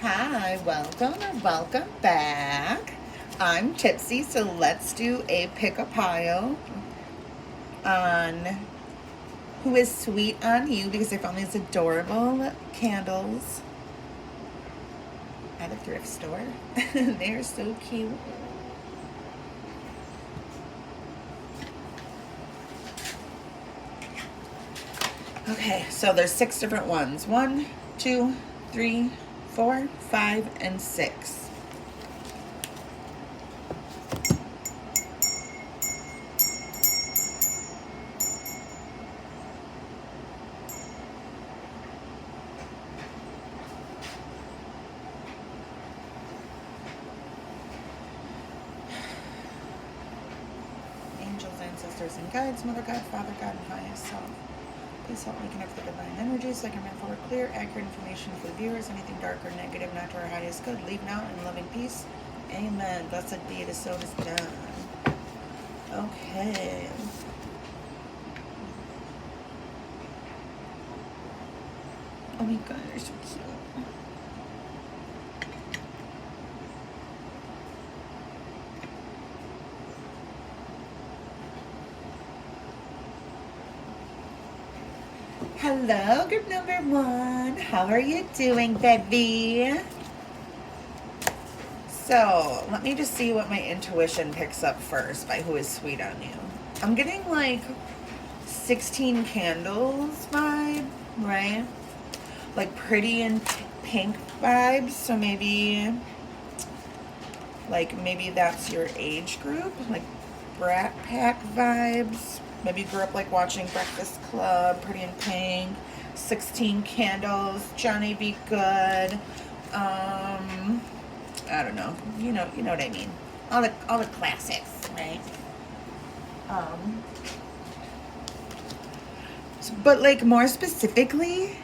Hi, welcome or welcome back. I'm Tipsy, so let's do a pick a pile on who is sweet on you because I found these adorable candles at a thrift store. They're so cute. Okay, so there's 6 different ones. 1, 2, 3, 4, 5, and 6. Angels, ancestors, and guides, Mother God, Father God, and highest self. Please help me connect with the divine energy so I can bring forward clear, accurate information for the viewers. Anything dark or negative, not to our highest good, leave now in loving peace. Amen. Blessed be it is so it is done. Okay. Oh my god, they're so cute. Hello, group number 1. How are you doing, baby? So, let me just see what my intuition picks up first by who is sweet on you. I'm getting like 16 candles vibe, right? Like pretty and pink vibes. So maybe that's your age group, like Brat Pack vibes. Maybe you grew up like watching Breakfast Club, Pretty in Pink, 16 Candles, Johnny Be Good. I don't know. You know what I mean. All the classics, right? But like more specifically,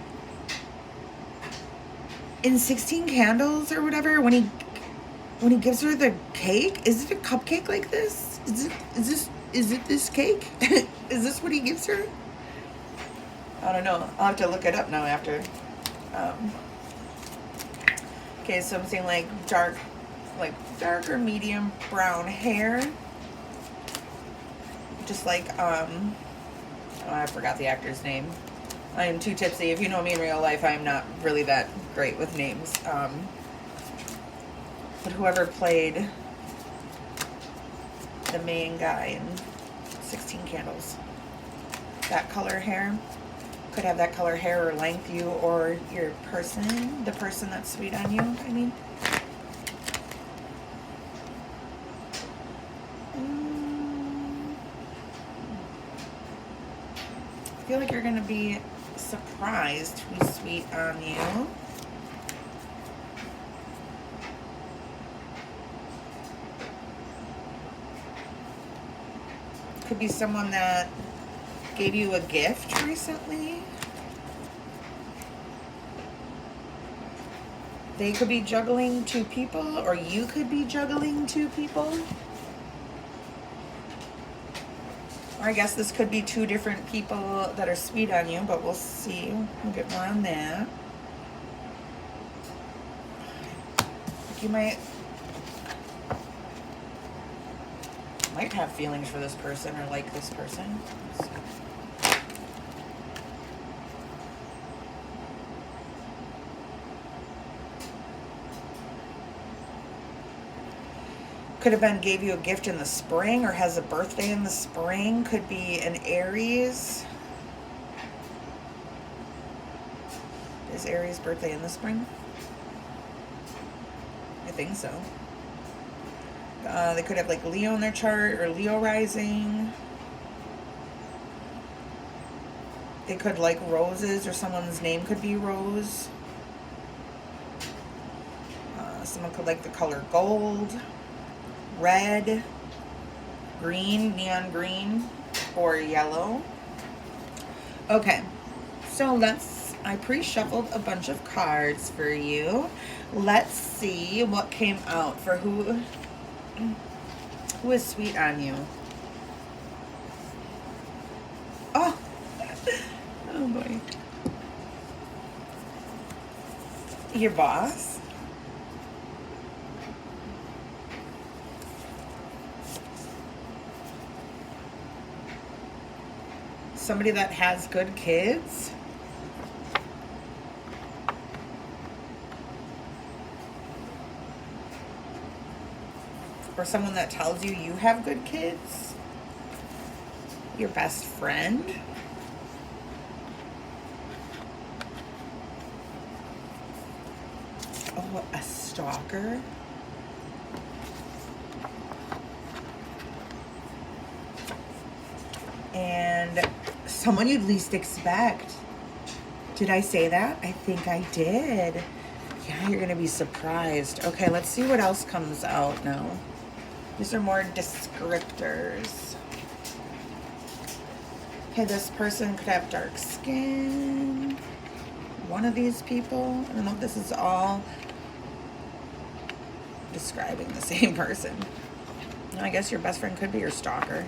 in 16 Candles or whatever, when he gives her the cake, is it a cupcake like this? Is it this cake? Is this what he gives her? I don't know. I'll have to look it up now after. Okay, so I'm seeing like dark or medium brown hair. Just like oh, I forgot the actor's name. I am too tipsy. If you know me in real life, I am not really that great with names. But whoever played the main guy in 16 Candles, that color hair, could have that color hair or length, you or your person, the person that's sweet on you, I mean. I feel like you're going to be surprised who's sweet on you. Could be someone that gave you a gift recently. They could be juggling 2 people, or you could be juggling 2 people. Or I guess this could be 2 different people that are sweet on you, but we'll see. We'll get more on that. You might have feelings for this person or like this person. Could have been gave you a gift in the spring or has a birthday in the spring. Could be an Aries. Is Aries' birthday in the spring? I think so. They could have like Leo in their chart or Leo rising. They could like roses, or someone's name could be Rose. Someone could like the color gold, red, green, neon green, or yellow. Okay, so I pre-shuffled a bunch of cards for you. Let's see what came out for who is sweet on you. Oh, oh boy. Your boss? somebody that has good kids. Or someone that tells you you have good kids. Your best friend. Oh, a stalker. And someone you'd least expect. Did I say that? I think I did. Yeah, you're gonna be surprised. Okay, let's see what else comes out now. These are more descriptors. Okay, this person could have dark skin. One of these people. I don't know if this is all describing the same person. I guess your best friend could be your stalker.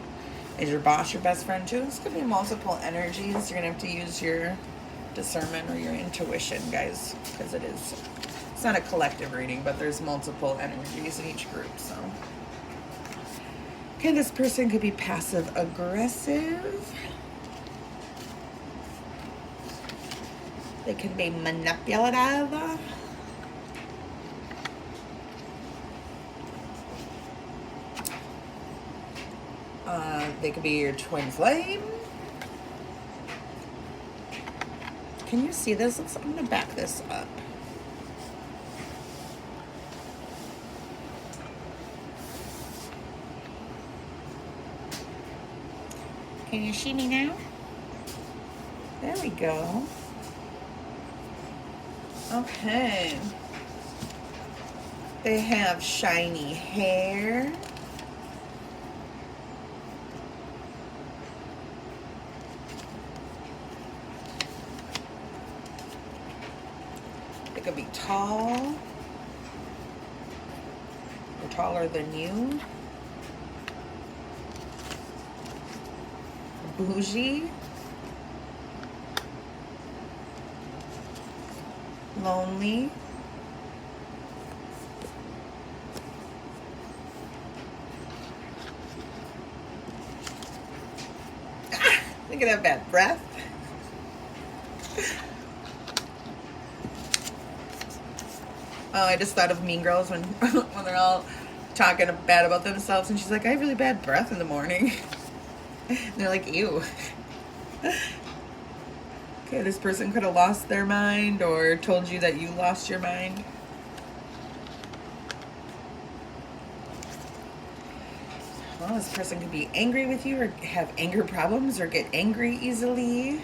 Is your boss your best friend too? This could be multiple energies. You're gonna have to use your discernment or your intuition, guys, because it's not a collective reading, but there's multiple energies in each group, so. Okay, this person could be passive aggressive. They could be manipulative. They could be your twin flame. Can you see this? I'm gonna back this up. Can you see me now? There we go. Okay. They have shiny hair. They could be tall or taller than you. Bougie. Lonely. Look at that bad breath. Oh, I just thought of Mean Girls when when they're all talking bad about themselves, and she's like, I have really bad breath in the morning. And they're like, ew. Okay, this person could have lost their mind or told you that you lost your mind. Well, this person could be angry with you or have anger problems or get angry easily. You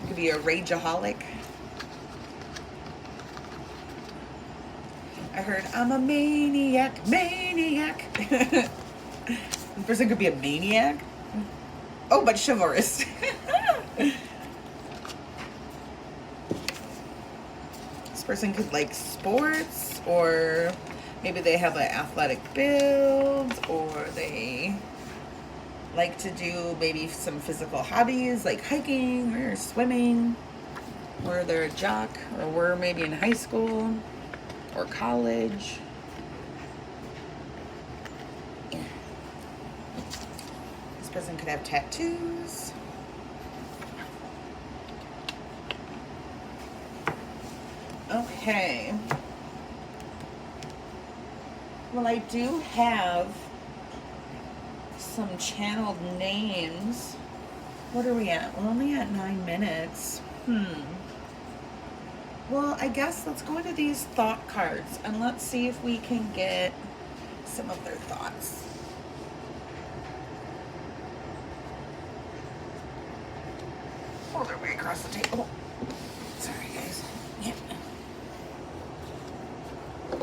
could be a rageaholic. I heard, I'm a maniac. The person could be a maniac. Oh, but chivalrous. This person could like sports, or maybe they have an athletic build, or they like to do maybe some physical hobbies like hiking or swimming, or they're a jock, or were maybe in high school or college. Yeah. This person could have tattoos. Okay. Well, I do have some channeled names. What are we at? We're only at 9 minutes. Well, I guess let's go into these thought cards and let's see if we can get some of their thoughts. Oh, they're way across the table. Sorry, guys. Yeah. I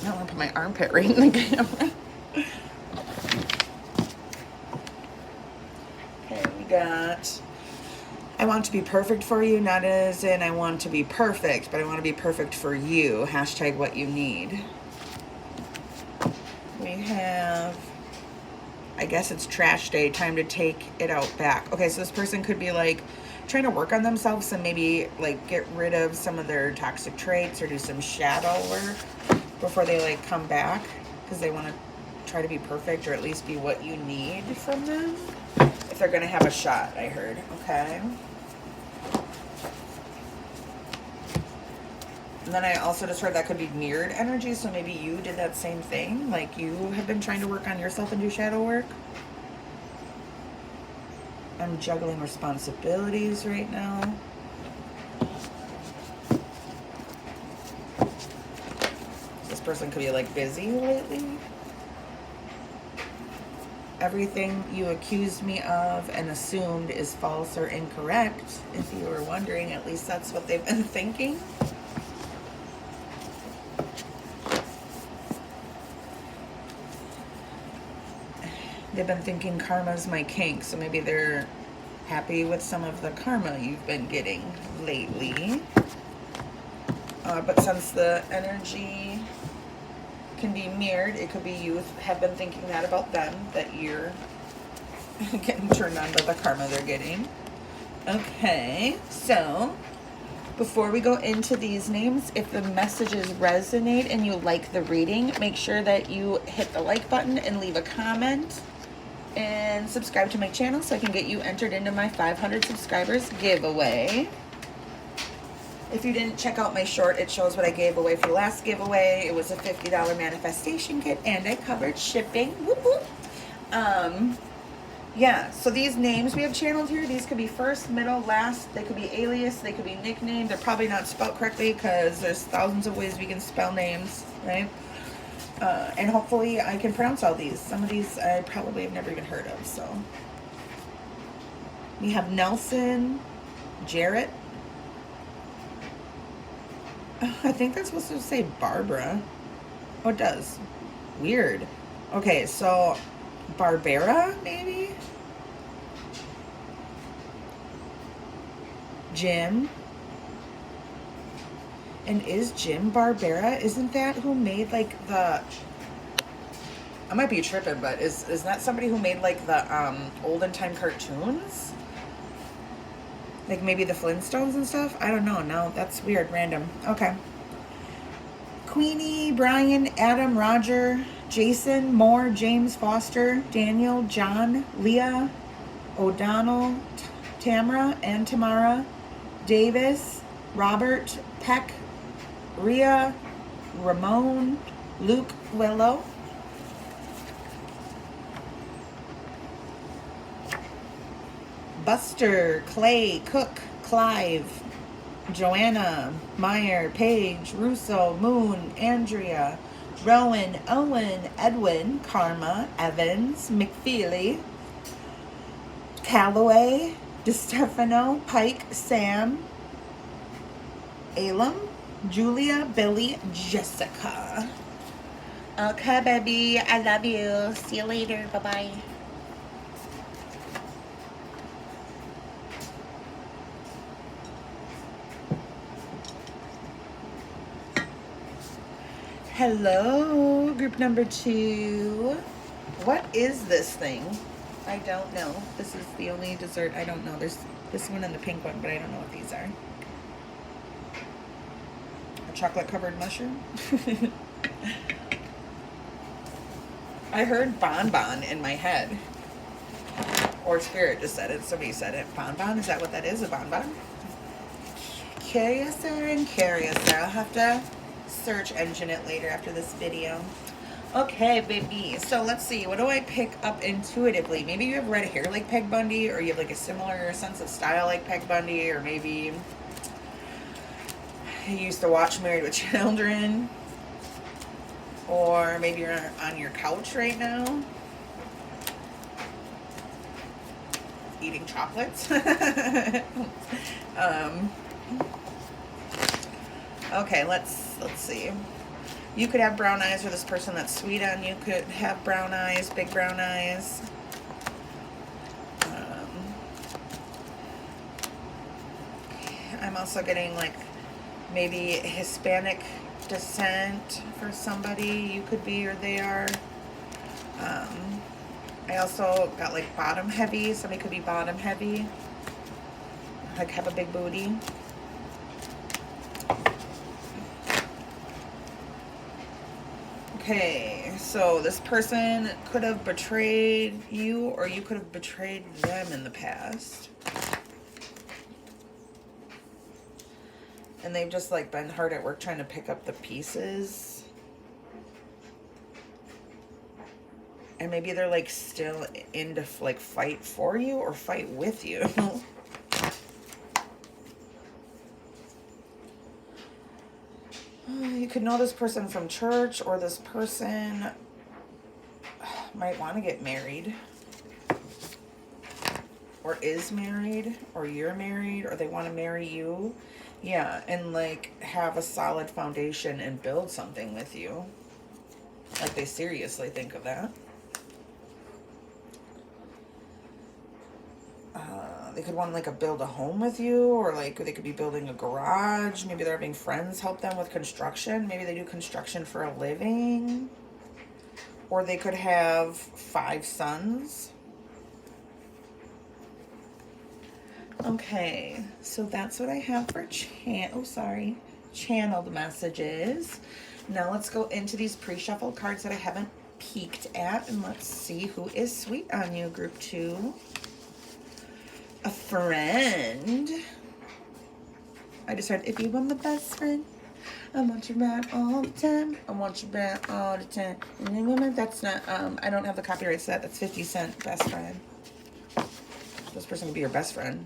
don't want to put my armpit right in the camera. Okay, we got... I want to be perfect for you, not as in I want to be perfect, but I want to be perfect for you. Hashtag what you need. We have, I guess it's trash day, time to take it out back. Okay, so this person could be like trying to work on themselves and maybe like get rid of some of their toxic traits or do some shadow work before they like come back, because they want to try to be perfect or at least be what you need from them. If they're going to have a shot, I heard. Okay. And then I also just heard that could be mirrored energy, so maybe you did that same thing. Like you have been trying to work on yourself and do shadow work. I'm juggling responsibilities right now. This person could be like busy lately. Everything you accused me of and assumed is false or incorrect. If you were wondering, at least that's what they've been thinking. They've been thinking karma's my kink, so maybe they're happy with some of the karma you've been getting lately. But since the energy can be mirrored, it could be you have been thinking that about them, that you're getting turned on by the karma they're getting. Okay, so before we go into these names, if the messages resonate and you like the reading, make sure that you hit the like button and leave a comment and subscribe to my channel so I can get you entered into my 500 subscribers giveaway. If you didn't check out my short, it shows what I gave away for the last giveaway. It was a $50 manifestation kit and I covered shipping. Whoop, whoop. Yeah, so these names we have channeled here, these could be first, middle, last. They could be alias, they could be nickname. They're probably not spelled correctly because there's thousands of ways we can spell names, right? And hopefully I can pronounce all these. Some of these I probably have never even heard of, so. We have Nelson, Jarrett. I think that's supposed to say Barbara. Oh, it does. Weird. Okay, so Barbara, maybe? Jim. And is Jim Barbera? Isn't that who made like the... I might be tripping, but is that somebody who made like the olden time cartoons? Like maybe the Flintstones and stuff? I don't know. No, that's weird. Random. Okay. Queenie, Brian, Adam, Roger, Jason, Moore, James, Foster, Daniel, John, Leah, O'Donnell, Tamara, and Tamara, Davis, Robert, Peck, Rhea, Ramon, Luke, Willow. Buster, Clay, Cook, Clive, Joanna, Meyer, Paige, Russo, Moon, Andrea, Rowan, Owen, Edwin, Karma, Evans, McFeely, Calloway, DeStefano, Pike, Sam, Elam, Julia, Billy, Jessica. Okay, baby. I love you. See you later. Bye-bye. Hello, group number 2. What is this thing? I don't know. This is the only dessert I don't know. There's this one and the pink one, but I don't know what these are. A chocolate covered mushroom? I heard bonbon in my head. Or Spirit just said it. Somebody said it. Bonbon? Is that what that is? A bonbon? Curiouser and curiouser. I'll have to search engine it later after this video. Okay, baby. So let's see. What do I pick up intuitively? Maybe you have red hair like Peg Bundy, or you have like a similar sense of style like Peg Bundy, or maybe you used to watch Married with Children, or maybe you're on your couch right now eating chocolates. Okay, let's see. You could have brown eyes, or this person that's sweet on you could have brown eyes, big brown eyes. I'm also getting like maybe Hispanic descent for somebody. You could be or they are. I also got like bottom heavy. Somebody could be bottom heavy. Like have a big booty. Okay, so this person could have betrayed you, or you could have betrayed them in the past. And they've just like been hard at work trying to pick up the pieces. And maybe they're like still into like fight for you or fight with you. You could know this person from church, or this person might want to get married, or is married, or you're married, or they want to marry you. Yeah, and like have a solid foundation and build something with you. Like they seriously think of that. They could want to like build a home with you, or like they could be building a garage. Maybe they're having friends help them with construction. Maybe they do construction for a living. Or they could have 5 sons. Okay, so that's what I have for channeled messages. Now let's go into these pre-shuffled cards that I haven't peeked at, and let's see who is sweet on you, group 2. A friend. I just heard, if you want my best friend, I want you around all the time. I want you around all the time. That's not, I don't have the copyright set. That's 50 Cent, best friend. This person could be your best friend.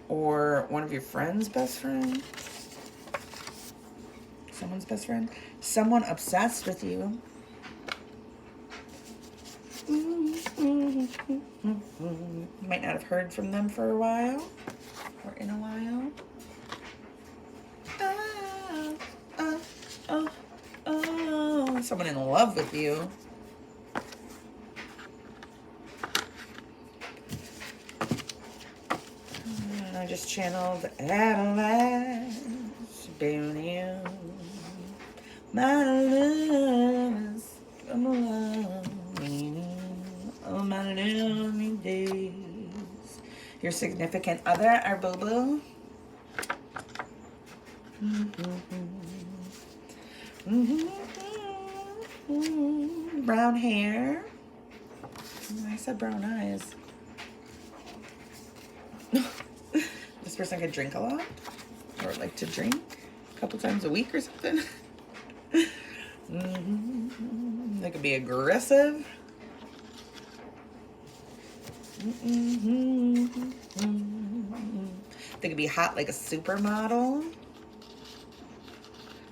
Or one of your friends' best friend. Someone's best friend. Someone obsessed with you. Might not have heard from them for a while. Or in a while. Someone in love with you. I just channeled Avalanche. My love is on my lonely days. Your significant other, our boo-boo. Brown hair. I said brown eyes. This person could drink a lot, or like to drink a couple times a week or something. They could be aggressive. They could be hot like a supermodel.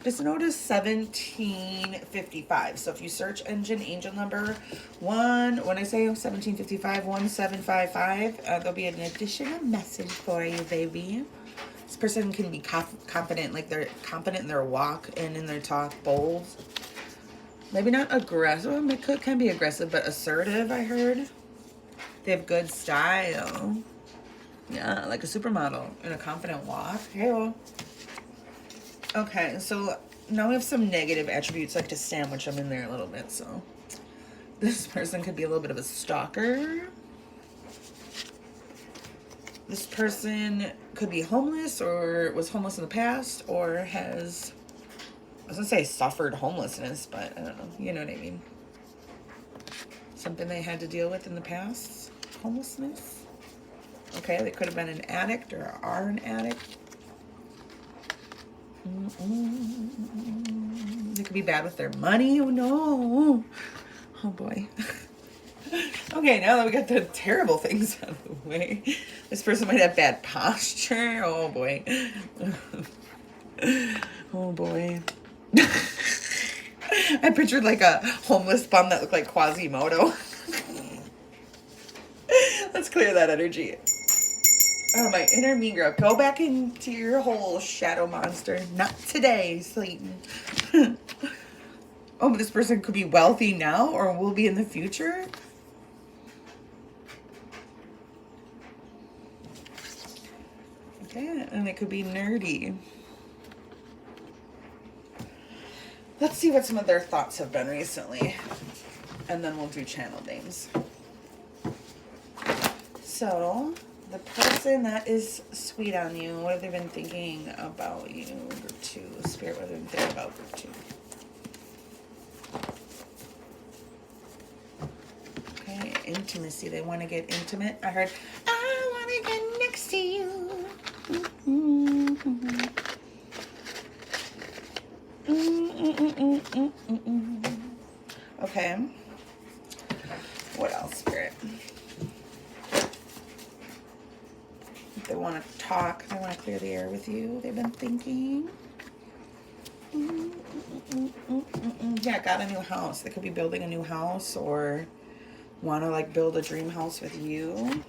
Just notice 1755. So if you search engine angel number 1, when I say 1755, 1755, there'll be an additional message for you, baby. This person can be confident, like they're confident in their walk and in their talk, bold. Maybe not aggressive. Well, it can be aggressive, but assertive, I heard. They have good style. Yeah, like a supermodel in a confident walk. Hey-o. Okay, so now we have some negative attributes. I like to sandwich them in there a little bit. So this person could be a little bit of a stalker. This person could be homeless, or was homeless in the past, or has, I was gonna say suffered homelessness, but I don't know. You know what I mean. Something they had to deal with in the past. Homelessness. Okay, they could have been an addict or are an addict. They could be bad with their money. Oh no. Oh boy. Okay, now that we got the terrible things out of the way, this person might have bad posture. Oh boy. Oh boy. I pictured like a homeless bum that looked like Quasimodo. Let's clear that energy. Oh, my inner mean girl. Go back into your hole, shadow monster. Not today, Satan. Oh, but this person could be wealthy now or will be in the future. Okay, and it could be nerdy. Let's see what some of their thoughts have been recently. And then we'll do channel names. So, the person that is sweet on you, what have they been thinking about you? Group 2. Spirit, what have they been thinking about group 2? intimacy. They want to get intimate. I heard, I want to get next to you. Okay. What else, Spirit? They want to talk. They want to clear the air with you. They've been thinking. Yeah, got a new house. They could be building a new house or want to like build a dream house with you.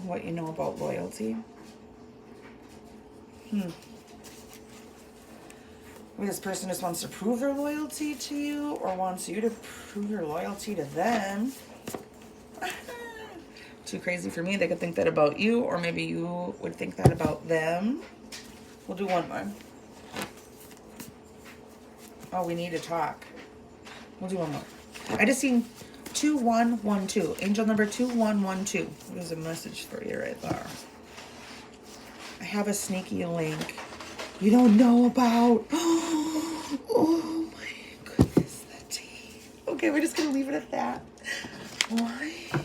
What you know about loyalty. Maybe this person just wants to prove their loyalty to you or wants you to prove your loyalty to them. Too crazy for me. They could think that about you, or maybe you would think that about them. We'll do one more. Oh, we need to talk. We'll do one more. I just seen 2112. Angel number 2112. There's a message for you right there. I have a sneaky link you don't know about. Oh my goodness, the tea. Okay, we're just gonna leave it at that. What?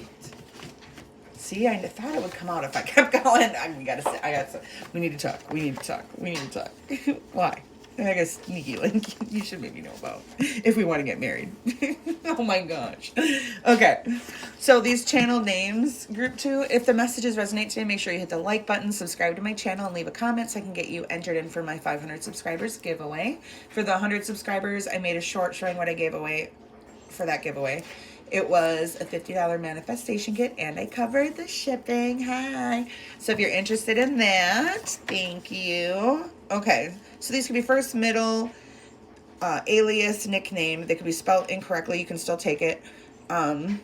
See, I thought it would come out if I kept going. We need to talk. We need to talk. We need to talk. Why? I guess sneaky link you should maybe know about if we want to get married. Oh my gosh. Okay. So these channel names, group 2, if the messages resonate today, make sure you hit the like button, subscribe to my channel, and leave a comment so I can get you entered in for my 500 subscribers giveaway. For the 100 subscribers, I made a short showing what I gave away for that giveaway. It was a $50 manifestation kit, and I covered the shipping. Hi. So if you're interested in that, thank you. Okay. So these could be first, middle, alias, nickname. They could be spelled incorrectly. You can still take it. And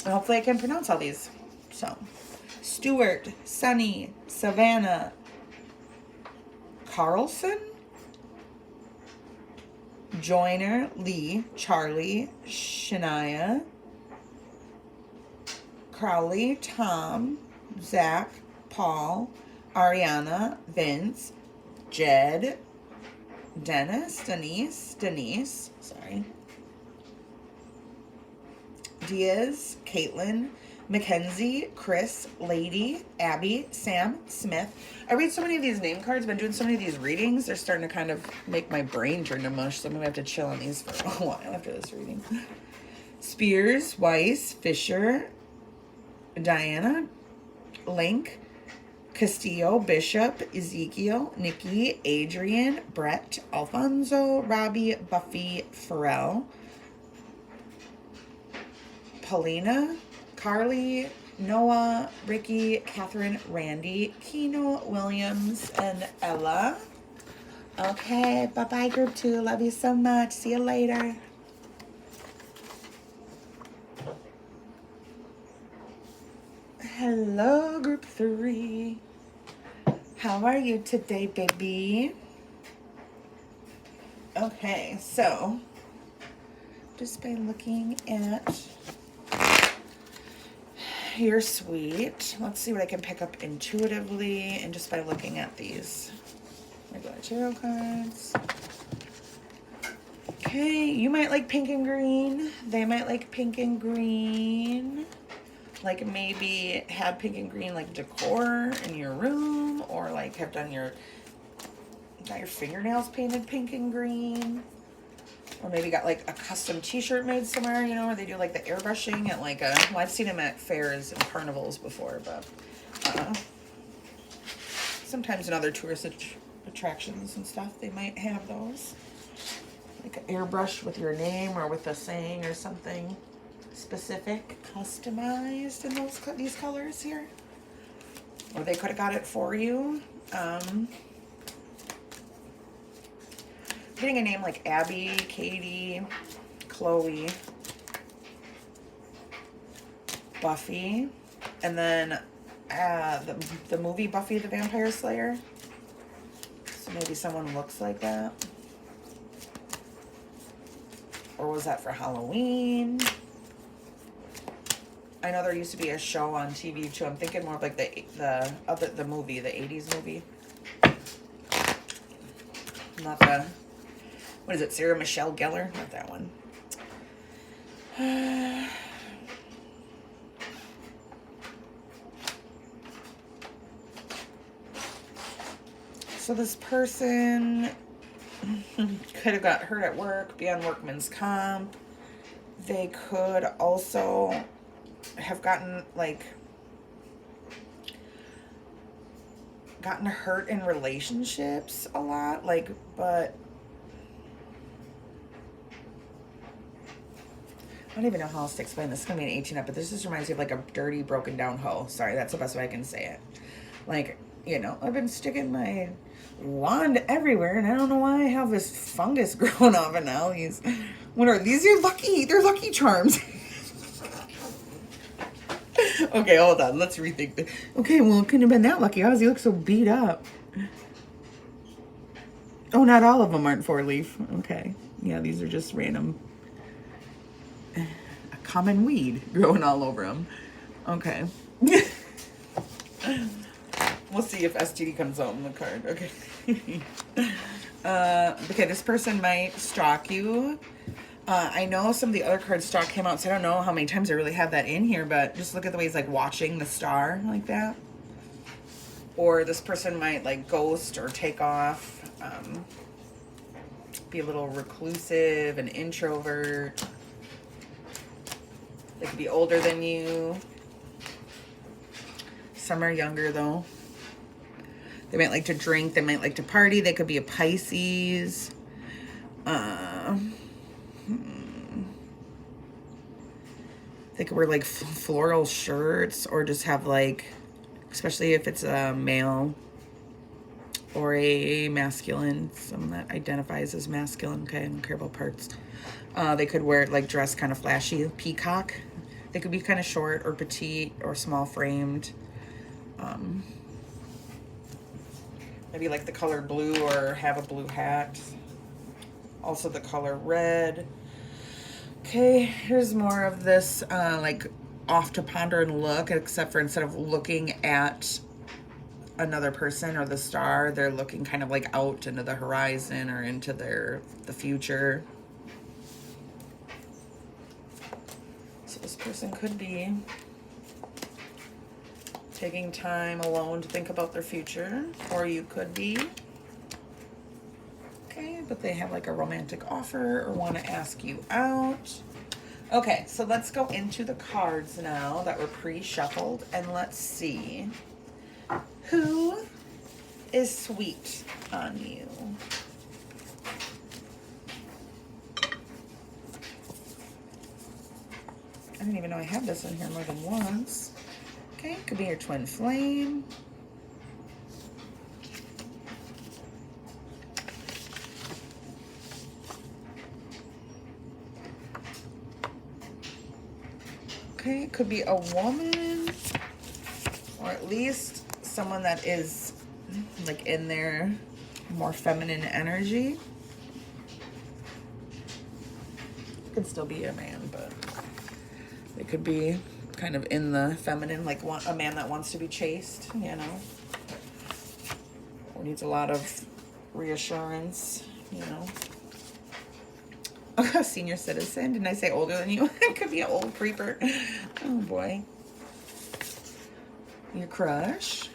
hopefully I can pronounce all these. So, Stuart, Sunny, Savannah, Carlson, Joyner, Lee, Charlie, Shania, Crowley, Tom, Zach, Paul, Ariana, Vince, Jed, Denise, sorry, Diaz, Caitlin, Mackenzie, Chris, Lady, Abby, Sam, Smith. I read so many of these name cards. I've been doing so many of these readings. They're starting to kind of make my brain turn to mush, so I'm going to have to chill on these for a while after this reading. Spears, Weiss, Fisher, Diana, Link, Castillo, Bishop, Ezekiel, Nikki, Adrian, Brett, Alfonso, Robbie, Buffy, Pharrell, Paulina, Carly, Noah, Ricky, Catherine, Randy, Keno, Williams, and Ella. Okay, bye-bye, group 2. Love you so much. See you later. Hello, group 3. How are you today, baby? Okay, so just by looking at your suite, let's see what I can pick up intuitively, and just by looking at these regular tarot cards. Okay, you might like pink and green. They might like pink and green. Like maybe have pink and green like decor in your room, or like have got your fingernails painted pink and green, or maybe got like a custom t-shirt made somewhere, you know, where they do like the airbrushing at like well, I've seen them at fairs and carnivals before, but sometimes in other tourist attractions and stuff, they might have those. Like an airbrush with your name or with a saying or something specific, customized in these colors here. Or they could have got it for you. Getting a name like Abby, Katie, Chloe, Buffy, and then the movie Buffy the Vampire Slayer. So maybe someone looks like that. Or was that for Halloween? I know there used to be a show on TV too. I'm thinking more of like the movie, the 80s movie. Not the, what is it, Sarah Michelle Gellar? Not that one. So this person could have got hurt at work, be on workman's comp. They could also have gotten hurt in relationships a lot, but I don't even know how else to explain this. It's gonna be an 18 up, but this just reminds me of like a dirty, broken down hoe. Sorry, that's the best way I can say it. Like, you know, I've been sticking my wand everywhere, and I don't know why I have this fungus growing off it now. What are these? They're lucky charms. Okay, hold on. Let's rethink this. Okay, well, it couldn't have been that lucky. How does he look so beat up? Oh, not all of them aren't 4-leaf. Okay. Yeah, these are just random. A common weed growing all over them. Okay. We'll see if STD comes out in the card. Okay. Okay, this person might stalk you. I know some of the other cards stalk him out, so I don't know how many times I really have that in here, but just look at the way he's like watching the star like that. Or this person might like ghost or take off, be a little reclusive, an introvert. They could be older than you. Some are younger though. They might like to drink, they might like to party, they could be a Pisces. They could wear like floral shirts or just have like, especially if it's a male or a masculine, someone that identifies as masculine. Okay, I don't care about parts. They could wear like dress kind of flashy, peacock. They could be kind of short or petite or small framed. Maybe like the color blue or have a blue hat. Also the color red. Okay, here's more of this like off to ponder and look, except for instead of looking at another person or the star, they're looking kind of like out into the horizon or into the future. So this person could be taking time alone to think about their future, or you could be. Okay, but they have like a romantic offer or want to ask you out. Okay, so let's go into the cards now that were pre-shuffled, and let's see who is sweet on you. I didn't even know I had this in here more than once. Okay, could be your twin flame. Okay, it could be a woman, or at least someone that is like in their more feminine energy. Could still be a man, but it could be kind of in the feminine, like a man that wants to be chased, you know, or needs a lot of reassurance, you know. Oh, senior citizen. Didn't I say older than you? It could be an old creeper. Oh boy. Your crush.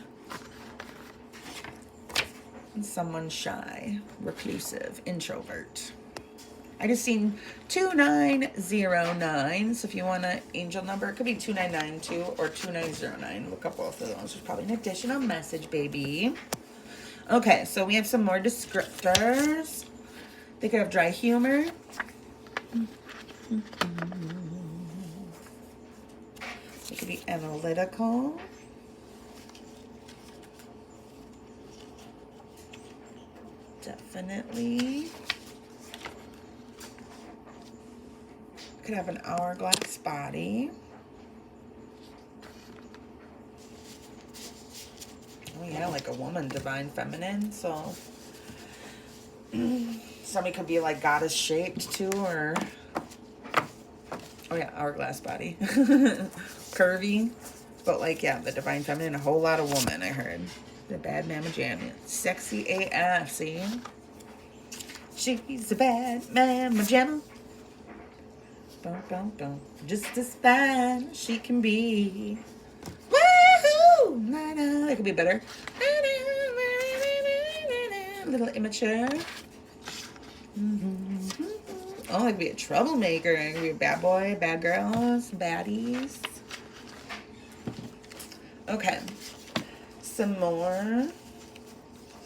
And someone shy, reclusive, introvert. I just seen 2909. So if you want an angel number, it could be 2992 or 2909. Look up both of those. There's probably an additional message, baby. Okay, so we have some more descriptors. They could have dry humor. They could be analytical. Definitely. Could have an hourglass body. Oh yeah, like a woman, divine feminine. So somebody could be like goddess shaped too, or Oh yeah, hourglass body. Curvy. But like, yeah, the divine feminine, a whole lot of woman, I heard. The bad mama jammy. Sexy AF, see? She's a bad mama jamma. Bum, bum, bum. Just as fine as she can be. Woohoo! That could be better. A little immature. Oh, it could be a troublemaker. It could be a bad boy, bad girls, baddies. Okay. Some more.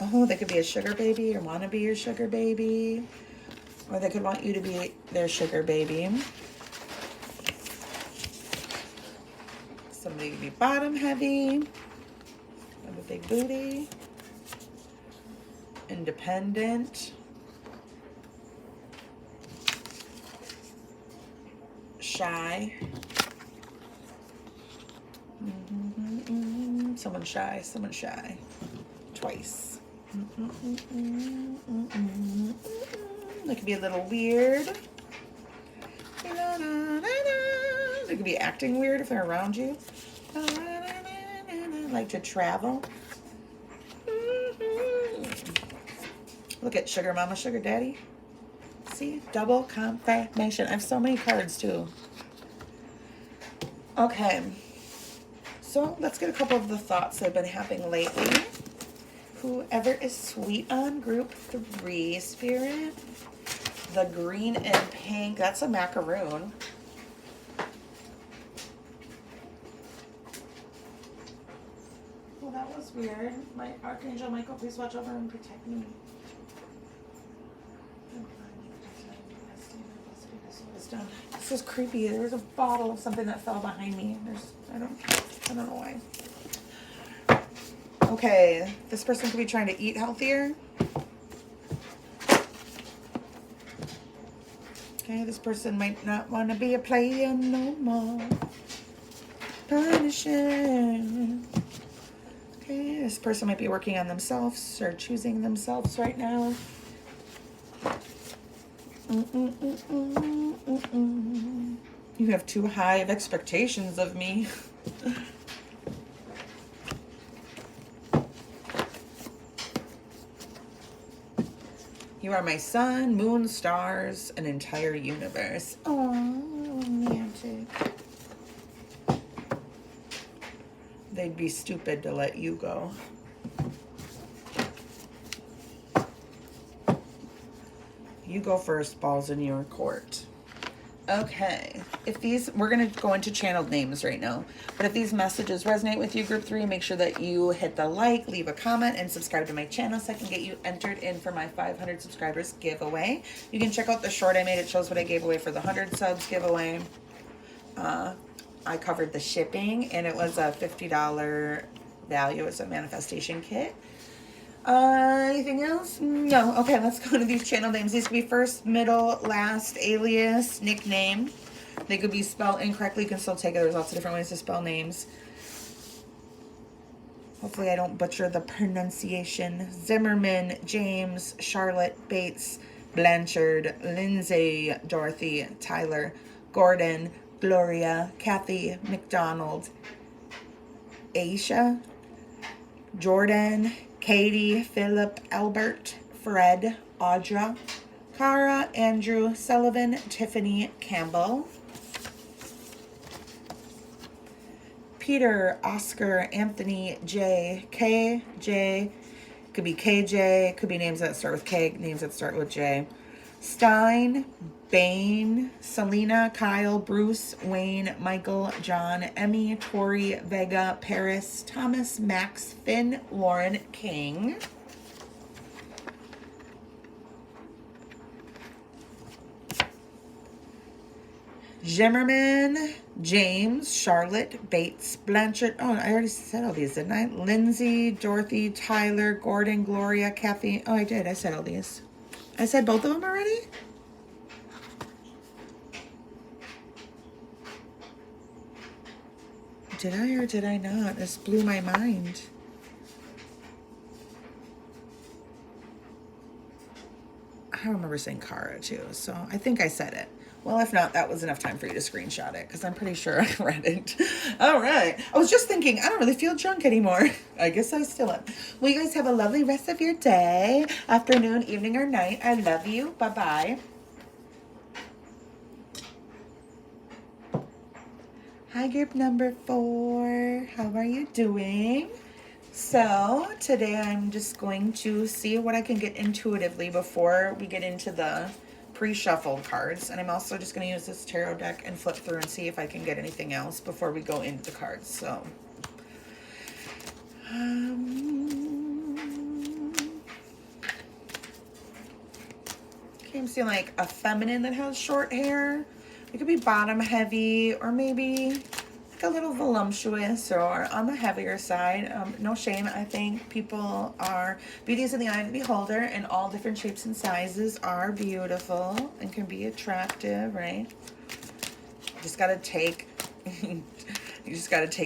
Oh, they could be a sugar baby or want to be your sugar baby. Or they could want you to be their sugar baby. Somebody could be bottom heavy. Have a big booty. Independent. Shy. Someone shy, someone shy. Twice. They could be a little weird. They could be acting weird if they're around you. Like to travel. Look at sugar mama, sugar daddy. See, double confirmation. I have so many cards too. Okay. So let's get a couple of the thoughts that have been happening lately. Whoever is sweet on group 3, Spirit. The green and pink. That's a macaroon. Well, that was weird. My Archangel Michael, please watch over and protect me. This is creepy. There's a bottle of something that fell behind me. I don't know why. Okay, this person could be trying to eat healthier. Okay, this person might not want to be a player no more. Punishing. Okay, this person might be working on themselves or choosing themselves right now. You have too high of expectations of me. You are my sun, moon, stars, an entire universe. Oh, romantic. They'd be stupid to let you go. You go first, balls in your court. Okay, we're going to go into channeled names right now, but if these messages resonate with you, group 3, make sure that you hit the like, leave a comment, and subscribe to my channel so I can get you entered in for my 500 subscribers giveaway. You can check out the short I made. It shows what I gave away for the 100 subs giveaway. I covered the shipping, and it was a $50 value. It's a manifestation kit. Anything else? No. Okay, let's go to these channel names. These could be first, middle, last, alias, nickname. They could be spelled incorrectly. You can still take it. There's lots of different ways to spell names. Hopefully I don't butcher the pronunciation. Zimmerman, James, Charlotte, Bates, Blanchard, Lindsay, Dorothy, Tyler, Gordon, Gloria, Kathy, McDonald, Aisha, Jordan, Katie, Philip, Albert, Fred, Audra, Cara, Andrew, Sullivan, Tiffany, Campbell, Peter, Oscar, Anthony, J, K, J, could be KJ, could be names that start with K, names that start with J, Stein, Bain, Selena, Kyle, Bruce, Wayne, Michael, John, Emmy, Tori, Vega, Paris, Thomas, Max, Finn, Lauren, King. Zimmerman, James, Charlotte, Bates, Blanchard. Oh, I already said all these, didn't I? Lindsay, Dorothy, Tyler, Gordon, Gloria, Kathy. Oh, I did. I said all these. I said both of them already? Did I or did I not? This blew my mind. I remember saying Cara too, so I think I said it. Well, if not, that was enough time for you to screenshot it because I'm pretty sure I read it. All right. I was just thinking, I don't really feel drunk anymore. I guess I still am. Well, you guys have a lovely rest of your day, afternoon, evening, or night. I love you. Bye-bye. Hi, group number 4. How are you doing? So today I'm just going to see what I can get intuitively before we get into the pre-shuffled cards. And I'm also just going to use this tarot deck and flip through and see if I can get anything else before we go into the cards. So, okay, I'm seeing like a feminine that has short hair. It could be bottom heavy or maybe a little voluptuous or on the heavier side. No shame. I think people are beauties in the eye of the beholder, and all different shapes and sizes are beautiful and can be attractive, right? You just gotta take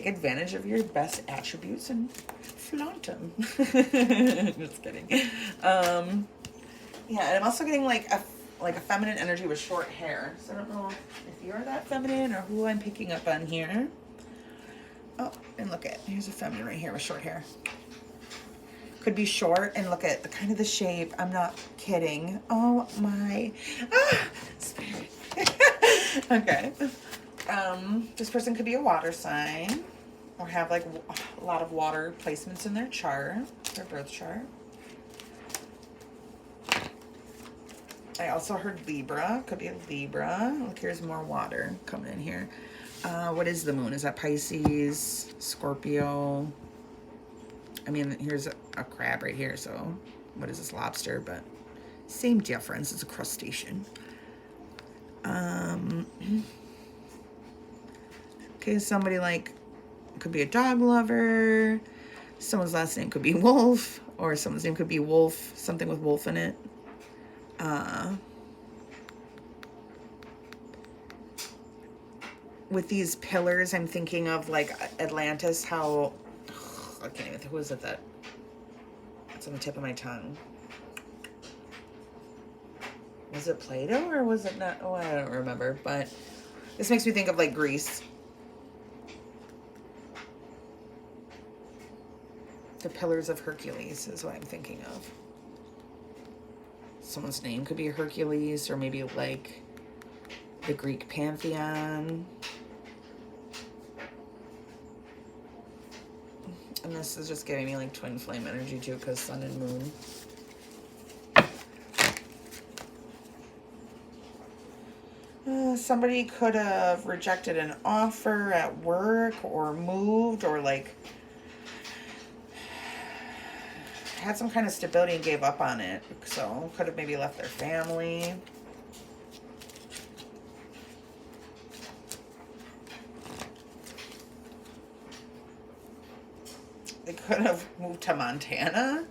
advantage of your best attributes and flaunt them. Just kidding. Yeah, and I'm also getting like a feminine energy with short hair. So I don't know if you're that feminine or who I'm picking up on here. Oh, and look at, here's a feminine right here with short hair. Could be short, and look at the kind of the shape. I'm not kidding. Oh my, spirit. Okay. This person could be a water sign or have like a lot of water placements in their chart, their birth chart. I also heard Libra. Could be a Libra. Look, here's more water coming in here. What is the moon? Is that Pisces, Scorpio? I mean, here's a crab right here. So what is this, lobster? But same difference. It's a crustacean. Okay, somebody like, could be a dog lover. Someone's last name could be Wolf, or someone's name could be Wolf, something with wolf in it. With these pillars, I'm thinking of like Atlantis, how, I can't even think, who is it that, it's on the tip of my tongue. Was it Plato or was it not? Oh, I don't remember, but this makes me think of like Greece. The Pillars of Hercules is what I'm thinking of. Someone's name could be Hercules, or maybe like the Greek pantheon. And this is just giving me like twin flame energy too, because sun and moon. Somebody could have rejected an offer at work, or moved, or like had some kind of stability and gave up on it. So could have maybe left their family. They could have moved to Montana,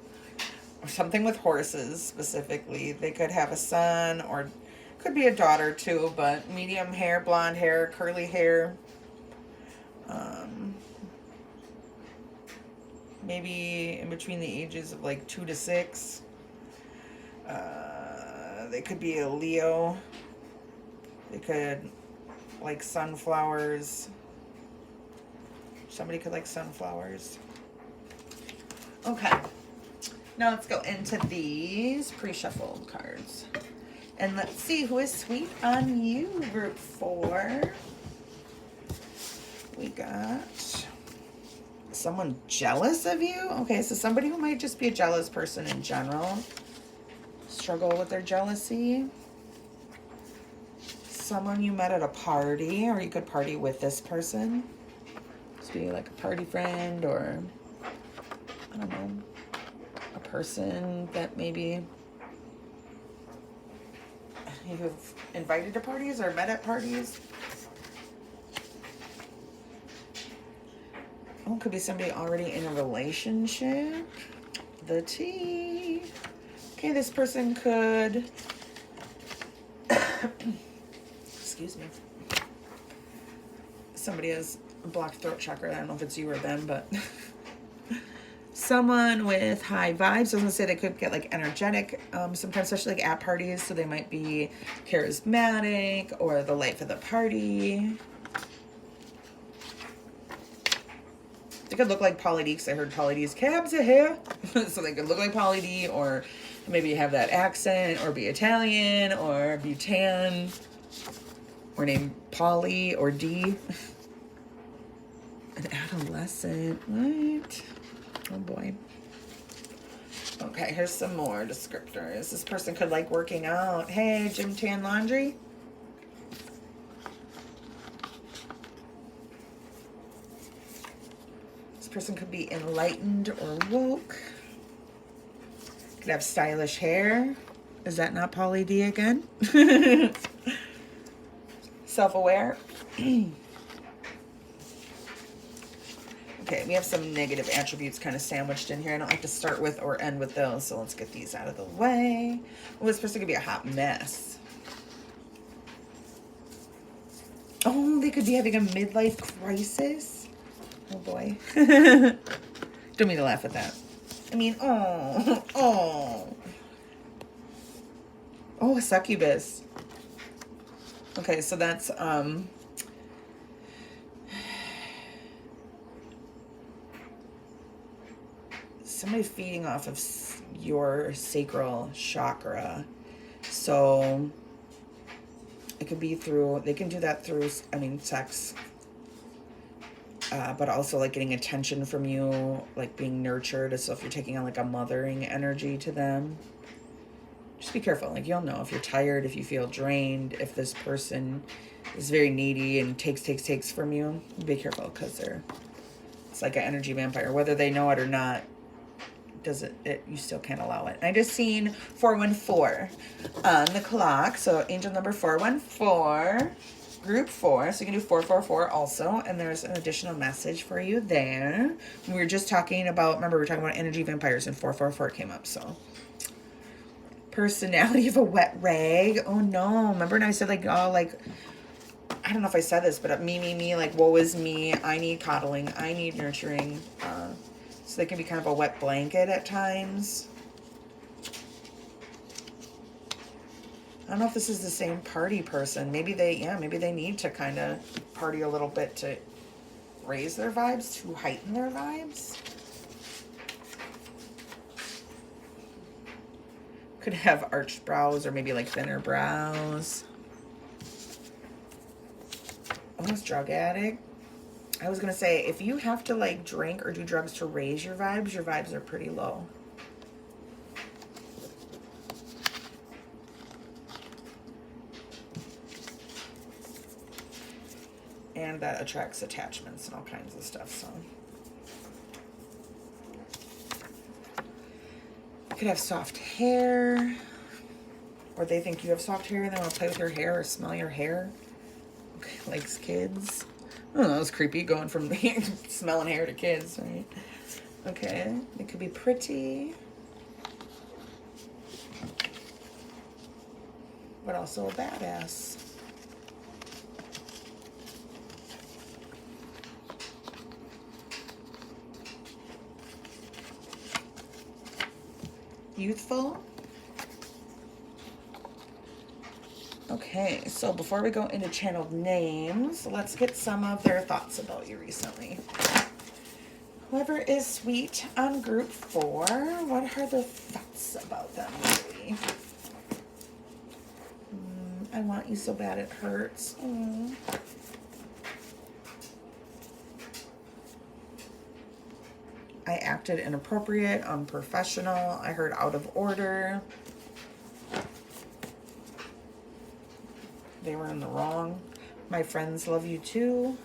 or something with horses specifically. They could have a son, or could be a daughter too, but medium hair, blonde hair, curly hair. Maybe in between the ages of like 2 to 6. They could be a Leo. They could like sunflowers. Somebody could like sunflowers. Okay. Now let's go into these pre-shuffled cards. And let's see who is sweet on you, group 4. We got someone jealous of you. Okay, so somebody who might just be a jealous person in general. Struggle with their jealousy. Someone you met at a party, or you could party with this person. Just be like a party friend, or I don't know, a person that maybe you've invited to parties or met at parties. Oh, could be somebody already in a relationship. The tea. Okay, this person could, excuse me. Somebody has a blocked throat chakra. I don't know if it's you or them, but Someone with high vibes. I was gonna say they could get like energetic, sometimes, especially like at parties. So they might be charismatic or the life of the party. They could look like Pauly D, because I heard Pauly D's cabs are here. So they could look like Pauly D, or maybe have that accent, or be Italian, or be tan, or named Pauly or D. An adolescent. What? Oh boy. Okay, here's some more descriptors. This person could like working out. Hey, gym, tan, laundry. This person could be enlightened or woke. Could have stylish hair. Is that not Pauly D again? Self-aware. Okay, we have some negative attributes kind of sandwiched in here. I don't like to start with or end with those, so let's get these out of the way. Oh, this person could be a hot mess. Oh, they could be having a midlife crisis. Oh, boy. Don't mean to laugh at that. I mean, oh, a succubus. Okay, so that's, somebody feeding off of your sacral chakra. So it could be through, they can do that through, I mean, sex, but also like getting attention from you, like being nurtured. So if you're taking on like a mothering energy to them, just be careful. Like, you'll know if you're tired, if you feel drained, if this person is very needy and takes from you. Be careful, because it's like an energy vampire, whether they know it or not. You still can't allow it. I just seen 414 on the clock. So angel number 414, group 4. So you can do 444 also. And there's an additional message for you there. We were just talking about, remember we were talking about energy vampires, and 444 came up. So personality of a wet rag. Oh no. Remember when I said like, oh, like, I don't know if I said this, but me, like, woe is me. I need coddling. I need nurturing. So they can be kind of a wet blanket at times. I don't know if this is the same party person. Maybe they need to kind of party a little bit to raise their vibes, to heighten their vibes. Could have arched brows or maybe like thinner brows. Almost drug addict. I was going to say, if you have to like drink or do drugs to raise your vibes are pretty low. And that attracts attachments and all kinds of stuff, so. You could have soft hair, or they think you have soft hair and they want to play with your hair or smell your hair. Okay, likes kids. Oh, that was creepy, going from smelling hair to kids, right? Okay, it could be pretty, but also a badass. Youthful. Okay, so before we go into channeled names, let's get some of their thoughts about you recently. Whoever is sweet on group 4, what are the thoughts about them really? I want you so bad it hurts. I acted inappropriate, unprofessional. I heard out of order. They were in the wrong. My friends love you too.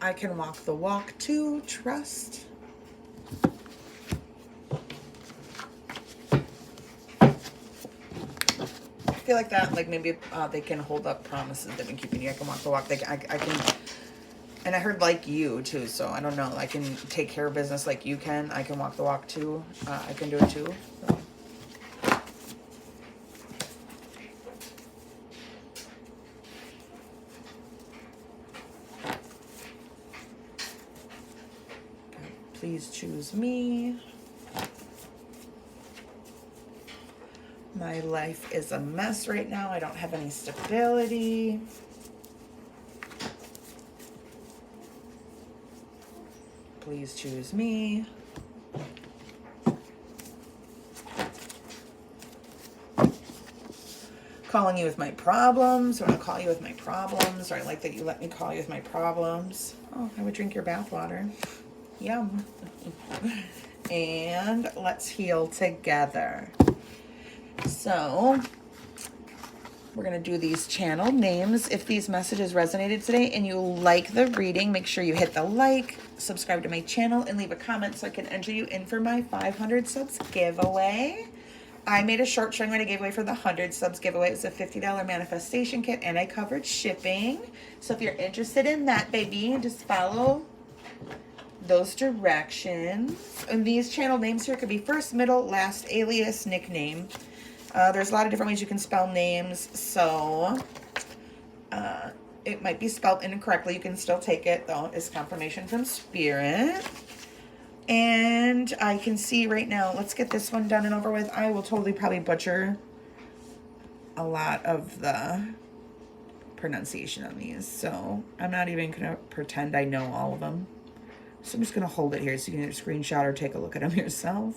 I can walk the walk too. Trust. I feel like that, like maybe they can hold up promises they've been keeping. You, I can walk the walk. I can, and I heard like you too. So I don't know. I can take care of business like you can. I can walk the walk too. I can do it too. So. Please choose me. My life is a mess right now. I don't have any stability. Please choose me. Calling you with my problems. I want to call you with my problems. Or I like that you let me call you with my problems. Oh, I would drink your bath water. Yum. And let's heal together. So we're going to do these channel names. If these messages resonated today and you like the reading, make sure you hit the like, subscribe to my channel, and leave a comment so I can enter you in for my 500 subs giveaway. I made a short showing when I gave away for the 100 subs giveaway. It was a $50 manifestation kit, and I covered shipping. So if you're interested in that, baby, just follow those directions. And these channel names here could be first, middle, last, alias, nickname. There's a lot of different ways you can spell names, so it might be spelled incorrectly. You can still take it, though, as confirmation from Spirit. And I can see right now, let's get this one done and over with. I will totally probably butcher a lot of the pronunciation on these, so I'm not even going to pretend I know all of them. So I'm just going to hold it here so you can either screenshot or take a look at them yourself.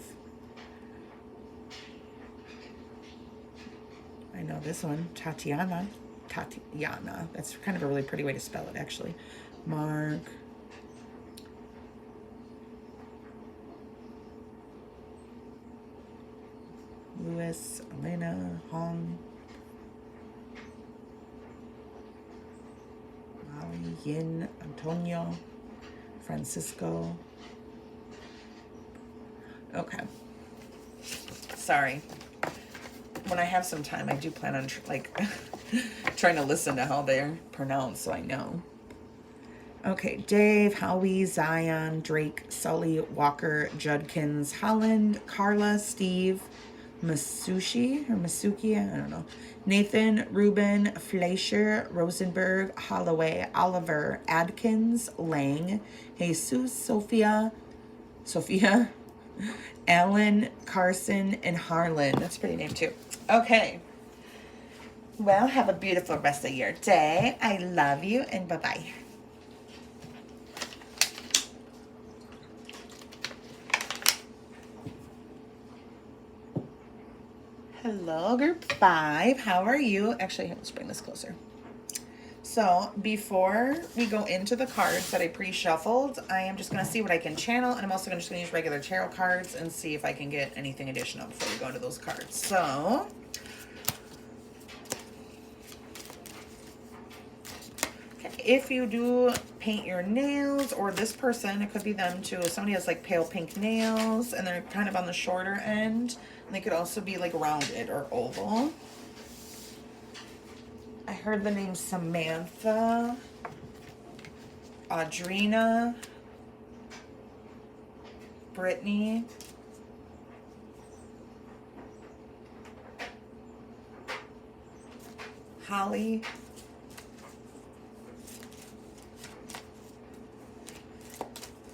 I know this one, Tatiana. Tatiana. That's kind of a really pretty way to spell it, actually. Mark. Louis, Elena, Hong, Molly, Yin, Antonio, Francisco. Okay. Sorry. When I have some time, I do plan on trying to listen to how they're pronounced so I know. Okay, Dave, Howie, Zion, Drake, Sully, Walker, Judkins, Holland, Carla, Steve, Masuki, I don't know. Nathan, Ruben, Fleischer, Rosenberg, Holloway, Oliver, Adkins, Lang, Jesus, Sophia, Alan, Carson, and Harlan. That's a pretty name too. Okay. Well, have a beautiful rest of your day. I love you, and bye-bye. Hello, group 5. How are you? Actually, let's bring this closer. So before we go into the cards that I pre-shuffled, I am just going to see what I can channel, and I'm also just going to use regular tarot cards and see if I can get anything additional before we go into those cards. So if you do paint your nails, or this person, it could be them too. Somebody has like pale pink nails and they're kind of on the shorter end. And they could also be like rounded or oval. I heard the name Samantha, Audrina, Brittany, Holly,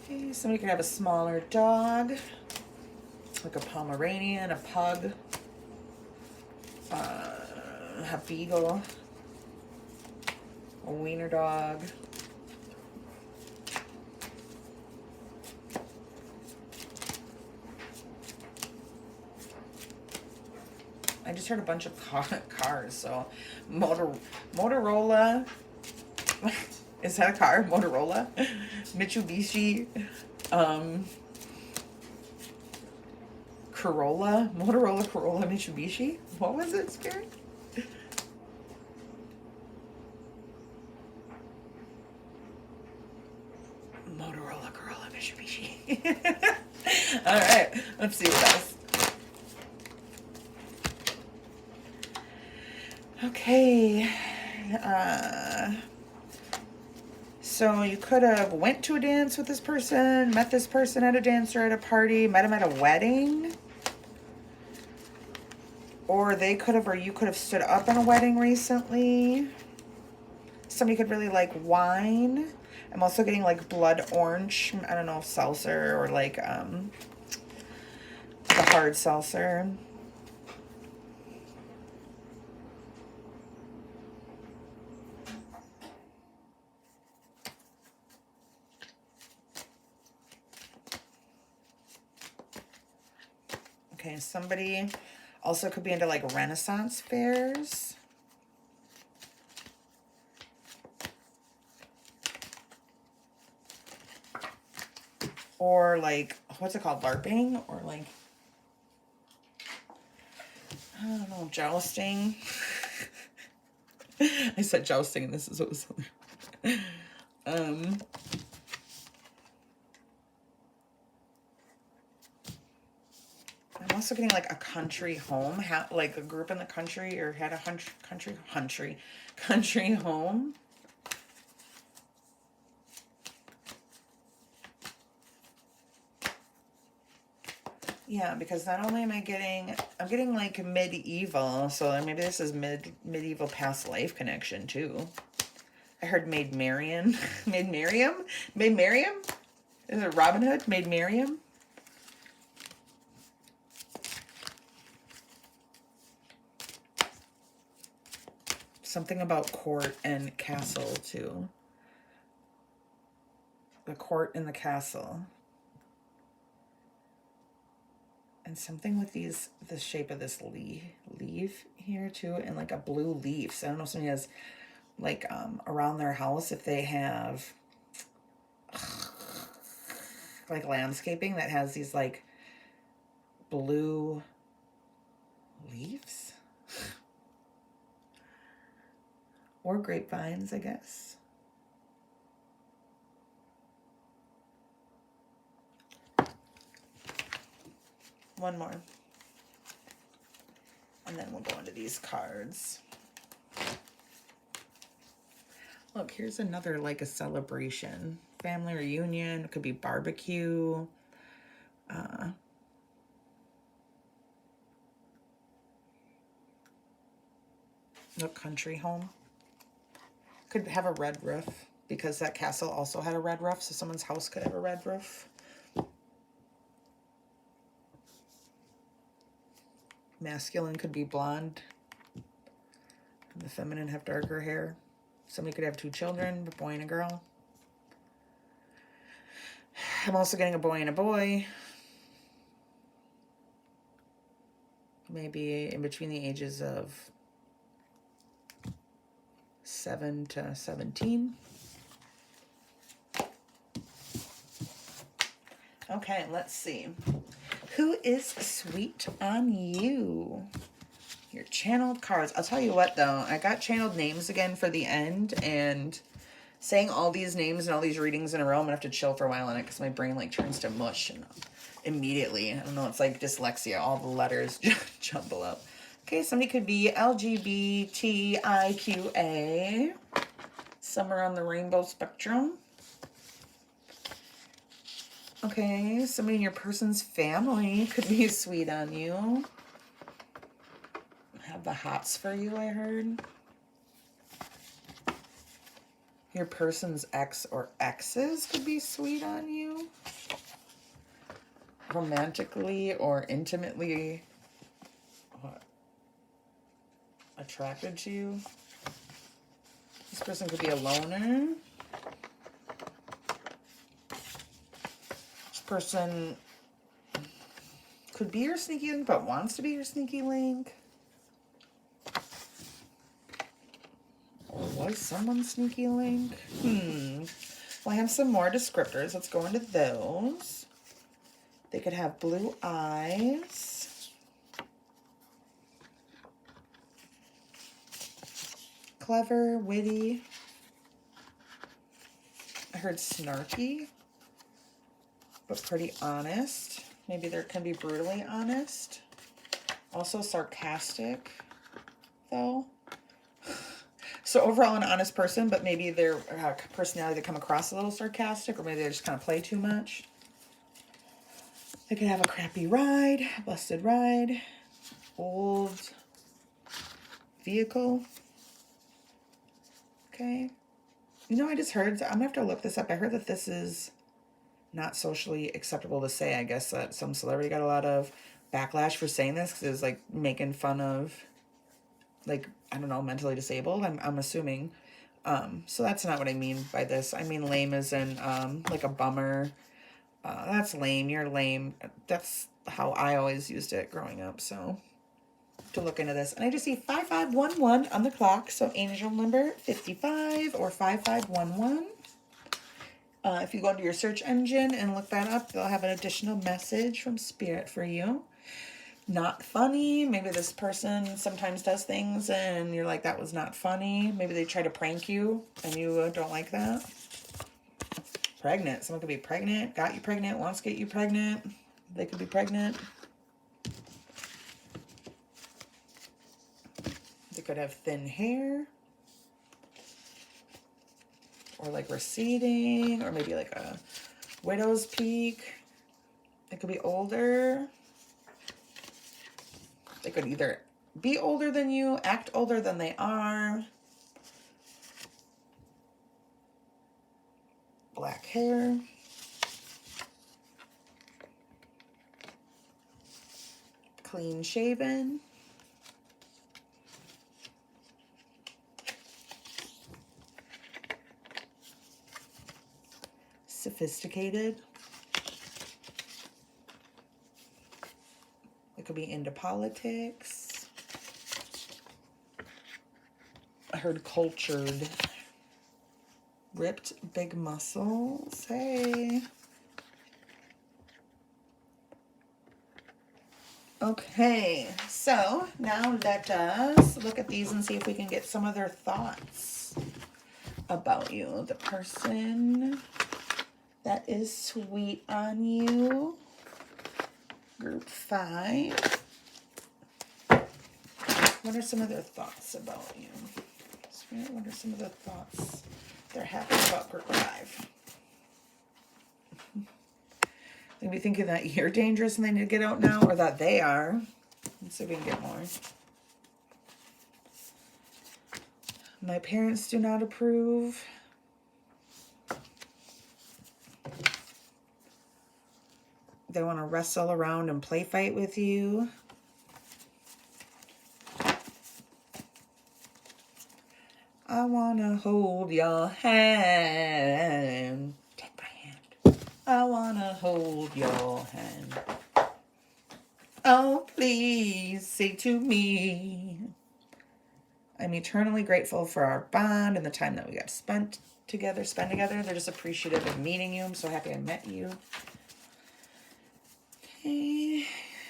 okay, somebody could have a smaller dog, like a Pomeranian, a pug, a beagle, a wiener dog, I just heard a bunch of cars, so Motorola, is that a car? Motorola, Mitsubishi, Corolla, Motorola, Corolla, Mitsubishi. What was it, Spirit? Motorola, Corolla, Mitsubishi. All right, let's see what else. Okay. So you could have went to a dance with this person, met this person at a dance or at a party, met him at a wedding. Or they could have, or you could have stood up in a wedding recently. Somebody could really like wine. I'm also getting like blood orange. I don't know if seltzer or like the hard seltzer. Okay, somebody also could be into like Renaissance fairs. Or like, what's it called? LARPing? Or like, I don't know, jousting. I said jousting and this is what was I'm also getting like a country home, like a group in the country, or had a country home. Yeah, because not only am I'm getting like medieval, so maybe this is medieval past life connection too. I heard Maid Marian. Maid Mariam? Maid Mariam? Is it Robin Hood? Maid Mariam? Something about court and castle too. The court and the castle. And something with the shape of this leaf here too, and like a blue leaf. So I don't know if somebody has like around their house, if they have like landscaping that has these like blue leaves or grapevines, I guess. One more. And then we'll go into these cards. Look, here's another, like a celebration. Family reunion, it could be barbecue. Look, country home. Could have a red roof, because that castle also had a red roof, so someone's house could have a red roof. Masculine could be blonde, and the feminine have darker hair. Somebody could have two children, a boy and a girl. I'm also getting a boy and a boy. Maybe in between the ages of 7 to 17. Okay, let's see. Who is sweet on you? Your channeled cards. I'll tell you what, though. I got channeled names again for the end, and saying all these names and all these readings in a row, I'm going to have to chill for a while on it because my brain, like, turns to mush and immediately. I don't know. It's like dyslexia. All the letters jumble up. Okay, somebody could be LGBTIQA. Somewhere on the rainbow spectrum. Okay, somebody in your person's family could be sweet on you. Have the hots for you, I heard. Your person's ex or exes could be sweet on you. Romantically or intimately attracted to you. This person could be a loner. This person could be your sneaky link, but wants to be your sneaky link. Or was someone sneaky link? Well, I have some more descriptors. Let's go into those. They could have blue eyes. Clever, witty. I heard snarky, but pretty honest. Maybe they can be brutally honest. Also sarcastic, though. So overall an honest person, but maybe their personality, they come across a little sarcastic, or maybe they just kind of play too much. They could have a crappy ride, busted ride, old vehicle. Okay. You know, I just heard, I'm gonna have to look this up. I heard that this is not socially acceptable to say. I guess that some celebrity got a lot of backlash for saying this because it was like making fun of, like, I don't know, mentally disabled. I'm assuming. So that's not what I mean by this. I mean lame as in like a bummer. That's lame. You're lame. That's how I always used it growing up. So to look into this, and I just see 5511 on the clock. So angel number 55 or 5511. If you go into your search engine and look that up, they'll have an additional message from Spirit for you. Not funny. Maybe this person sometimes does things and you're like, that was not funny. Maybe they try to prank you and you don't like that. Pregnant. Someone could be pregnant, got you pregnant, wants to get you pregnant. They could be pregnant. They could have thin hair. Or like receding, or maybe like a widow's peak. It could be older. They could either be older than you, act older than they are. Black hair. Clean shaven. Sophisticated. It could be into politics. I heard cultured. Ripped big muscles. Hey. Okay, so now let us look at these and see if we can get some of their thoughts about you. The person that is sweet on you. Group 5. What are some of their thoughts about you? Spirit, what are some of the thoughts they're having about group 5? They be thinking that you're dangerous and they need to get out now, or that they are. Let's see if we can get more. My parents do not approve. They want to wrestle around and play fight with you. I want to hold your hand. Take my hand. I want to hold your hand. Oh, please say to me. I'm eternally grateful for our bond and the time that we got spend together. They're just appreciative of meeting you. I'm so happy I met you. Okay.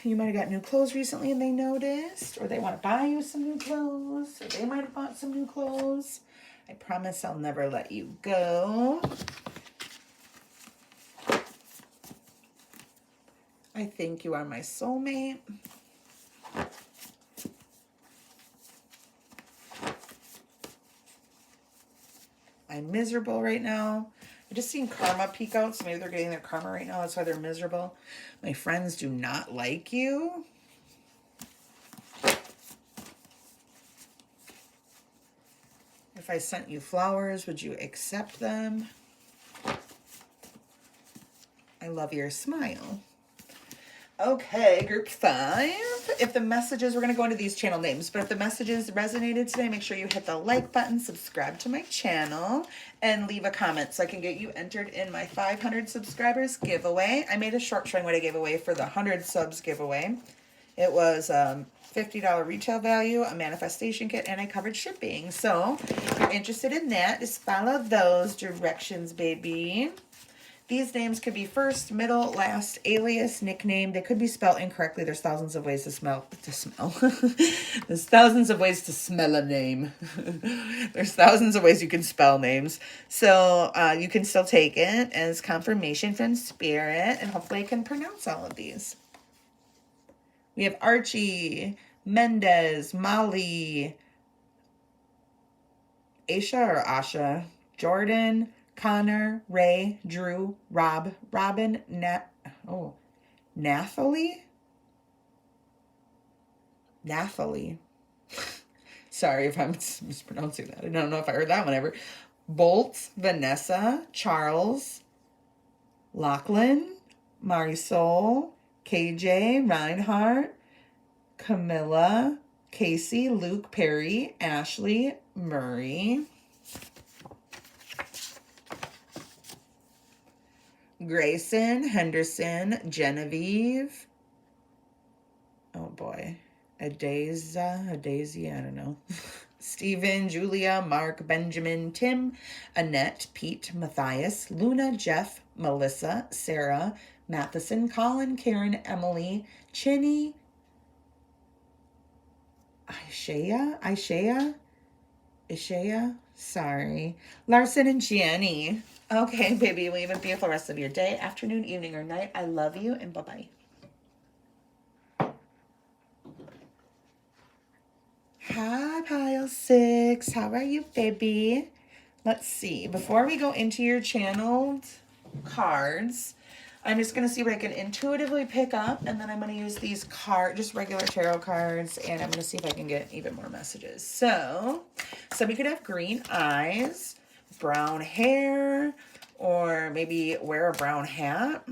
You might have got new clothes recently and they noticed, or they want to buy you some new clothes, or they might have bought some new clothes. I promise I'll never let you go. I think you are my soulmate. I'm miserable right now. I just seen karma peek out, so maybe they're getting their karma right now. That's why they're miserable. My friends do not like you. If I sent you flowers, would you accept them? I love your smile. Okay, group 5. If the messages, we're going to go into these channel names, but if the messages resonated today, make sure you hit the like button, subscribe to my channel, and leave a comment so I can get you entered in my 500 subscribers giveaway. I made a short showing what I gave away for the 100 subs giveaway. It was $50 retail value, a manifestation kit, and I covered shipping. So if you're interested in that, just follow those directions, baby. These names could be first, middle, last, alias, nickname. They could be spelled incorrectly. There's thousands of ways to smell. There's thousands of ways to smell a name. There's thousands of ways you can spell names. So you can still take it as confirmation from Spirit, and hopefully I can pronounce all of these. We have Archie, Mendez, Molly, Aisha or Asha, Jordan, Connor, Ray, Drew, Rob, Robin, Nathalie? Nathalie. Sorry if I'm mispronouncing that. I don't know if I heard that one ever. Bolt, Vanessa, Charles, Lachlan, Marisol, KJ, Reinhardt, Camilla, Casey, Luke, Perry, Ashley, Murray, Grayson, Henderson, Genevieve. Oh boy. Daisy, I don't know. Stephen, Julia, Mark, Benjamin, Tim, Annette, Pete, Matthias, Luna, Jeff, Melissa, Sarah, Matheson, Colin, Emily, Chinny, Ishaya, sorry, Larson, and Gianni. Okay, baby, well, you have a beautiful rest of your day, afternoon, evening, or night. I love you, and bye-bye. Hi, Pile 6. How are you, baby? Let's see. Before we go into your channeled cards, I'm just going to see what I can intuitively pick up, and then I'm going to use these just regular tarot cards, and I'm going to see if I can get even more messages. So, somebody could have green eyes, brown hair, or maybe wear a brown hat,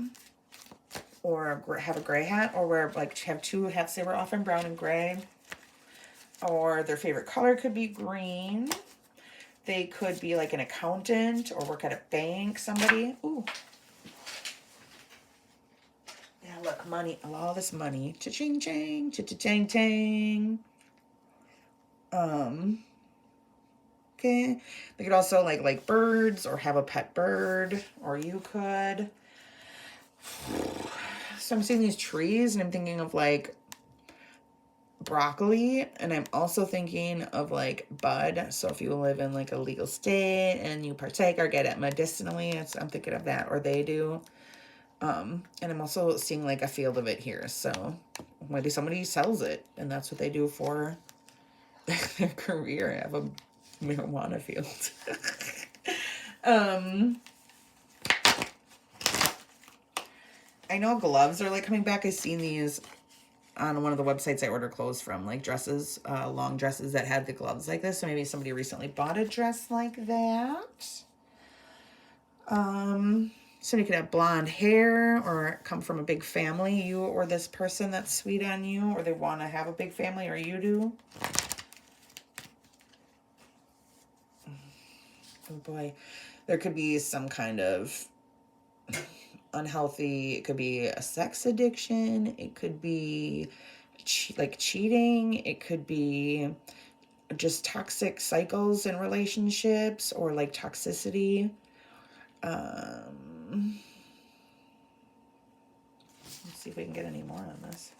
or have a gray hat, or have two hats. They were often brown and gray. Or their favorite color could be green. They could be like an accountant or work at a bank, somebody. Ooh. Yeah, look, money, all this money. Cha-ching, ching, cha-ching, ching. Okay. They could also like birds or have a pet bird, or you could. So I'm seeing these trees and I'm thinking of like broccoli, and I'm also thinking of like bud. So if you live in like a legal state and you partake or get it medicinally, I'm thinking of that, or they do. And I'm also seeing like a field of it here. So maybe somebody sells it and that's what they do for their career. Have a marijuana field. I know gloves are like coming back. I've seen these on one of the websites I order clothes from, like dresses, long dresses that had the gloves like this. So maybe somebody recently bought a dress like that. Somebody could have blonde hair or come from a big family, you or this person that's sweet on you, or they want to have a big family, or you do. Oh boy. There could be some kind of unhealthy, it could be a sex addiction, it could be like cheating, it could be just toxic cycles in relationships, or like toxicity. Let's see if we can get any more on this.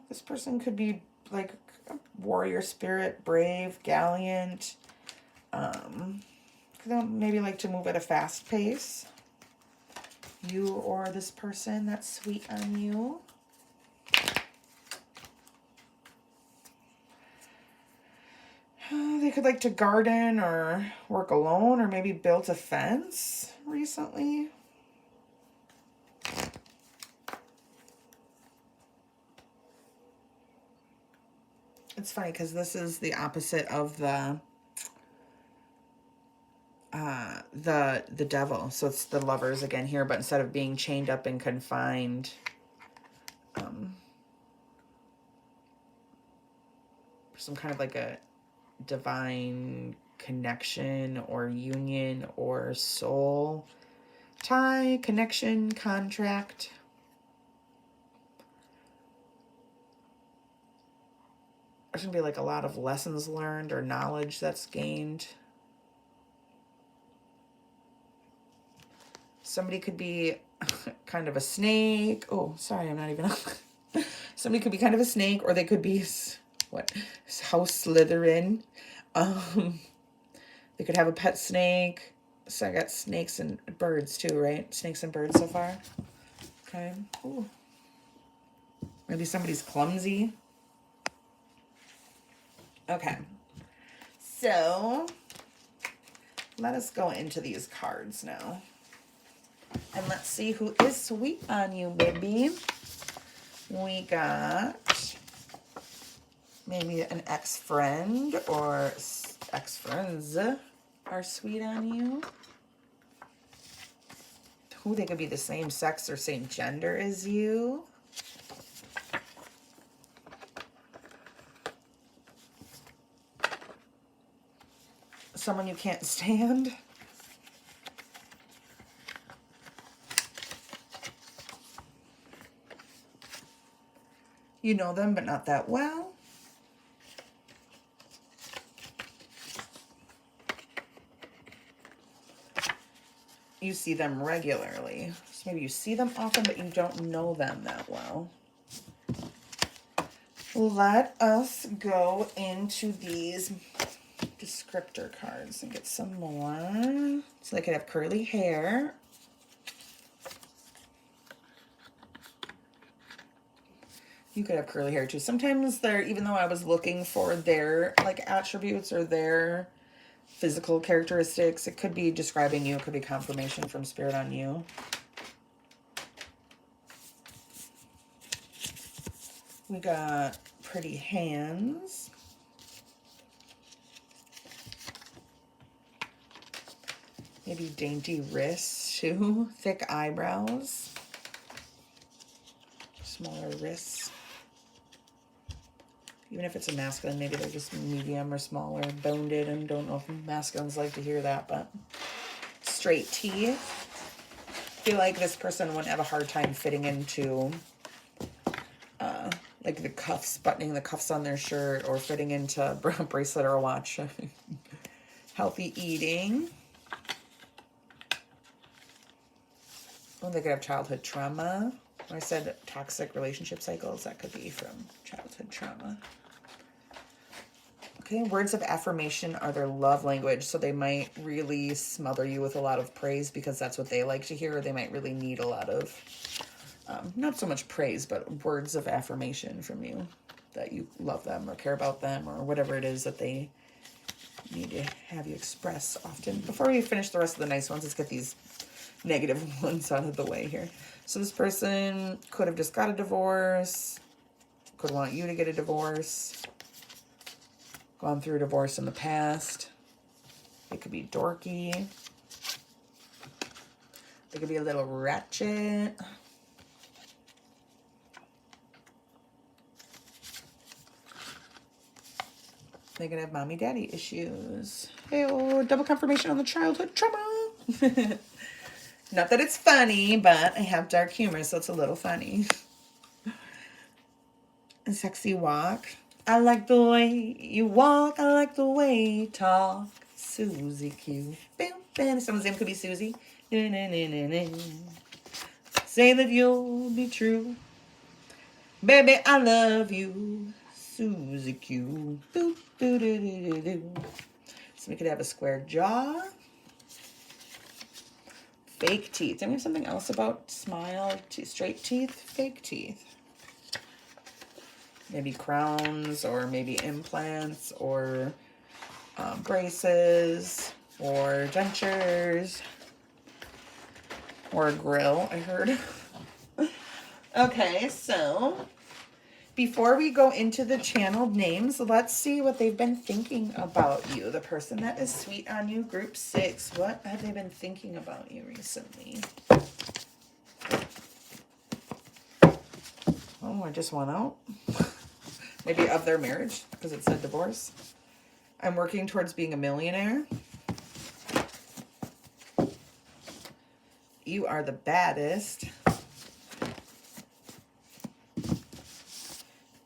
This person could be like a warrior spirit, brave, gallant. Could maybe like to move at a fast pace. You or this person that's sweet on you. They could like to garden or work alone, or maybe built a fence recently. It's funny because this is the opposite of the devil. So it's the Lovers again here, but instead of being chained up and confined, some kind of like a divine connection or union or soul tie, connection, contract. There's gonna be like a lot of lessons learned or knowledge that's gained. Somebody could be kind of a snake. Oh, sorry, I'm not even up. Somebody could be kind of a snake, or they could be House Slytherin. They could have a pet snake. So I got snakes and birds too, right? Snakes and birds so far. Okay. Ooh. Maybe somebody's clumsy. Okay. So let us go into these cards now. And let's see who is sweet on you, baby. We got Maybe an ex-friend or ex-friends are sweet on you. Ooh, they could be the same sex or same gender as you. Someone you can't stand. You know them, but not that well. You see them regularly. So maybe you see them often, but you don't know them that well. Let us go into these descriptor cards and get some more. So they could have curly hair. You could have curly hair too. Sometimes they're, even though I was looking for their like attributes or their physical characteristics, it could be describing you. It could be confirmation from spirit on you. We got pretty hands. Maybe dainty wrists too. Thick eyebrows. Smaller wrists. Even if it's a masculine, maybe they're just medium or smaller, boned and don't know if masculines like to hear that, but straight teeth. I feel like this person wouldn't have a hard time fitting into like the cuffs, buttoning the cuffs on their shirt or fitting into a bracelet or a watch. Healthy eating. Oh, they could have childhood trauma. When I said toxic relationship cycles, that could be from childhood trauma. Okay, words of affirmation are their love language, so they might really smother you with a lot of praise because that's what they like to hear, or they might really need a lot of, not so much praise, but words of affirmation from you, that you love them or care about them or whatever it is that they need to have you express often. Before we finish the rest of the nice ones, let's get these negative ones out of the way here. So this person could have just got a divorce, could want you to get a divorce, gone through a divorce in the past. They could be dorky. They could be a little ratchet. They could have mommy daddy issues. Hey, oh, double confirmation on the childhood trauma. Not that it's funny, but I have dark humor, so it's a little funny. A sexy walk. I like the way you walk. I like the way you talk. Susie Q. Someone's name could be Susie. Say that you'll be true. Baby, I love you. Susie Q. So we could have a square jaw. Fake teeth. Tell me something else about smile, straight teeth, fake teeth. Maybe crowns or maybe implants or braces or dentures or a grill, I heard. Okay, so before we go into the channeled names, let's see what they've been thinking about you. The person that is sweet on you, group 6. What have they been thinking about you recently? Oh, I just went out. Maybe of their marriage, because it said divorce. I'm working towards being a millionaire. You are the baddest.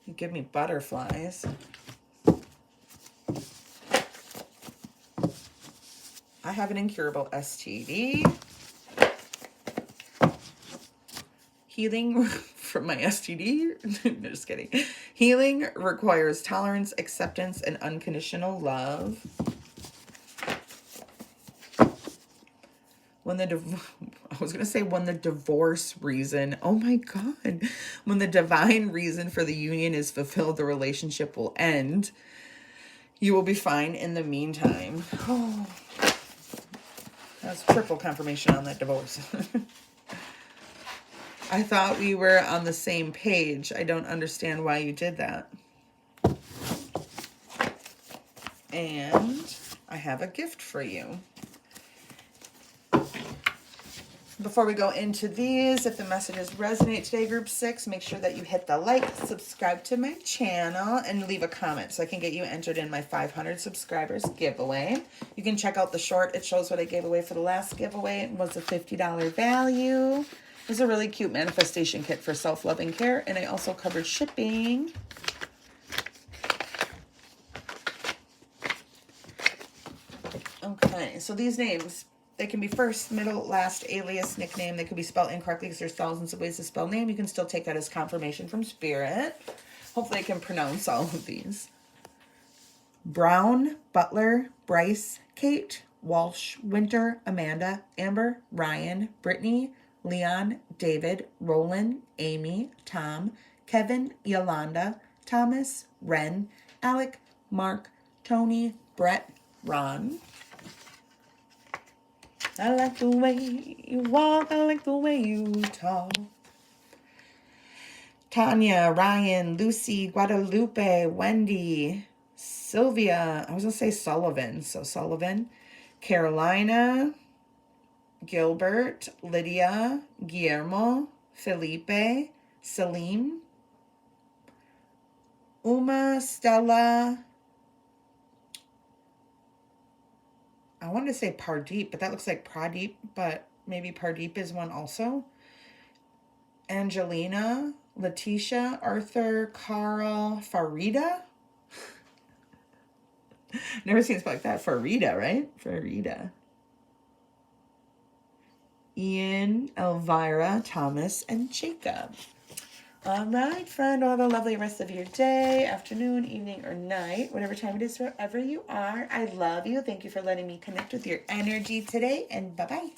You give me butterflies. I have an incurable STD. Healing from my STD? No, just kidding. Healing requires tolerance, acceptance, and unconditional love. When the divorce reason, oh my God, when the divine reason for the union is fulfilled, the relationship will end. You will be fine in the meantime. Oh, that's triple confirmation on that divorce. I thought we were on the same page. I don't understand why you did that. And I have a gift for you. Before we go into these, if the messages resonate today, group 6, make sure that you hit the like, subscribe to my channel, and leave a comment so I can get you entered in my 500 subscribers giveaway. You can check out the short. It shows what I gave away for the last giveaway. It was a $50 value. It was a really cute manifestation kit for self-loving care, and I also covered shipping. Okay, so these names, they can be first, middle, last, alias, nickname. They could be spelled incorrectly because there's thousands of ways to spell name. You can still take that as confirmation from Spirit. Hopefully I can pronounce all of these. Brown, Butler, Bryce, Kate, Walsh, Winter, Amanda, Amber, Ryan, Brittany, Leon, David, Roland, Amy, Tom, Kevin, Yolanda, Thomas, Ren, Alec, Mark, Tony, Brett, Ron. I like the way you walk, I like the way you talk. Tanya, Ryan, Lucy, Guadalupe, Wendy, Sylvia, I was going to say Sullivan, so Sullivan, Carolina, Gilbert, Lydia, Guillermo, Felipe, Salim, Uma, Stella, I wanted to say Pardeep, but that looks like Pradeep, but maybe Pardeep is one also. Angelina, Letitia, Arthur, Carl, Farida. Never seen it spelled like that. Farida, right? Farida. Ian, Elvira, Thomas, and Jacob. All right, friend. Have a lovely rest of your day, afternoon, evening, or night, whatever time it is, wherever you are. I love you. Thank you for letting me connect with your energy today, and bye-bye.